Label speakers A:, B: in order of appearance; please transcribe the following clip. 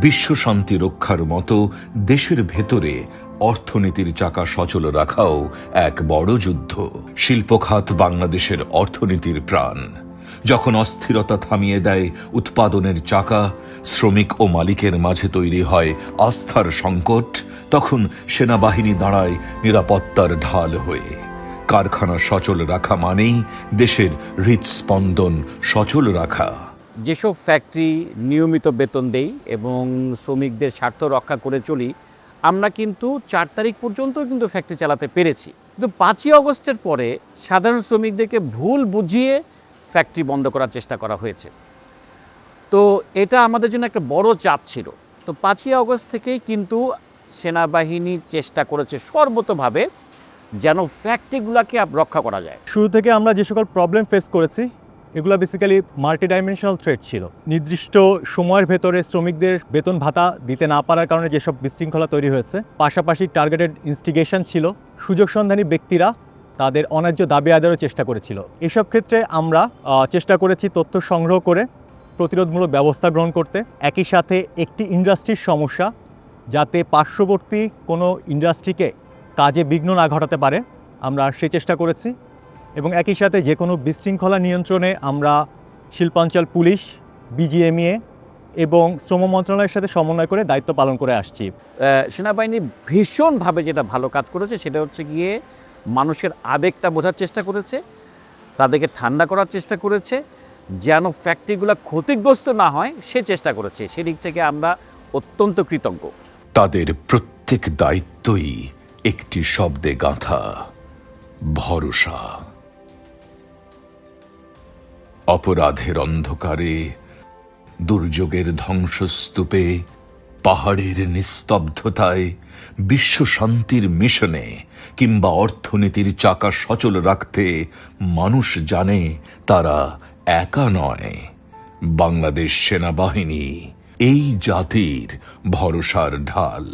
A: বিশ্ব শান্তি রক্ষার মতো দেশের ভেতরে অর্থনীতির চাকা সচল রাখাও এক বড় যুদ্ধ। শিল্প খাত বাংলাদেশের অর্থনীতির প্রাণ। যখন অস্থিরতা থামিয়ে দেয় উৎপাদনের চাকা, শ্রমিক ও মালিকের মাঝে তৈরি হয় আস্থার সংকট, তখন সেনাবাহিনী দাঁড়ায় নিরাপত্তার ঢাল হয়ে। কারখানা সচল রাখা মানেই দেশের হৃদস্পন্দন সচল রাখা।
B: যেসব ফ্যাক্টরি নিয়মিত বেতন দেই এবং শ্রমিকদের স্বার্থ রক্ষা করে চলি, আমরা কিন্তু 4 তারিখ পর্যন্ত কিন্তু ফ্যাক্টরি চালাতে পেরেছি। কিন্তু 5ই আগস্টের পরে সাধারণ শ্রমিকদেরকে ভুল বুঝিয়ে ফ্যাক্টরি বন্ধ করার চেষ্টা করা হয়েছে। তো এটা আমাদের জন্য একটা বড় চাপ ছিল। তো 5ই আগস্ট থেকেই কিন্তু সেনাবাহিনী চেষ্টা করেছে সর্বতোভাবে যেন ফ্যাক্টরিগুলোকে রক্ষা করা যায়।
C: শুরু থেকে আমরা যে সকল প্রবলেম ফেস করেছি এগুলো বেসিক্যালি মাল্টি ডাইমেনশনাল থ্রেট ছিল। নির্দিষ্ট সময়ের ভেতরে শ্রমিকদের বেতন ভাতা দিতে না পারার কারণে যেসব বিশৃঙ্খলা তৈরি হয়েছে, পাশাপাশি টার্গেটেড ইনস্টিগেশন ছিল, সুযোগ সন্ধানী ব্যক্তিরা তাদের অন্যায্য দাবি আদায়েরও চেষ্টা করেছিল। এসব ক্ষেত্রে আমরা চেষ্টা করেছি তথ্য সংগ্রহ করে প্রতিরোধমূলক ব্যবস্থা গ্রহণ করতে। একই সাথে একটি ইন্ডাস্ট্রির সমস্যা যাতে পার্শ্ববর্তী কোনো ইন্ডাস্ট্রিকে কাজে বিঘ্ন না ঘটাতে পারে, আমরা সেই চেষ্টা করেছি। এবং একই সাথে যে কোনো বিশৃঙ্খলা নিয়ন্ত্রণে আমরা শিল্পাঞ্চল পুলিশ, বিজিএমইএ এবং শ্রম মন্ত্রণালয়ের সাথে সমন্বয় করে দায়িত্ব পালন করে আসছি।
B: সেনাবাহিনী ভীষণভাবে যেটা ভালো কাজ করেছে সেটা হচ্ছে গিয়ে মানুষের আবেগটা বোঝার চেষ্টা করেছে, তাদেরকে ঠান্ডা করার চেষ্টা করেছে, যেন ফ্যাক্টরিগুলো ক্ষতিগ্রস্ত না হয় সে চেষ্টা করেছে। সেদিক থেকে আমরা অত্যন্ত কৃতজ্ঞ।
A: তাদের প্রত্যেক দায়িত্বই একটি শব্দে গাঁথা: ভরসা। অপরাধের অন্ধকারে, দুর্যোগের ধ্বংসস্তূপে, পাহাড়ের নিস্তব্ধতায়, বিশ্ব শান্তির মিশনে কিংবা অর্থনীতির চাকা সচল রাখতে মানুষ জানে তারা একা নয়। বাংলাদেশ সেনাবাহিনী এই জাতির ভরসার ঢাল।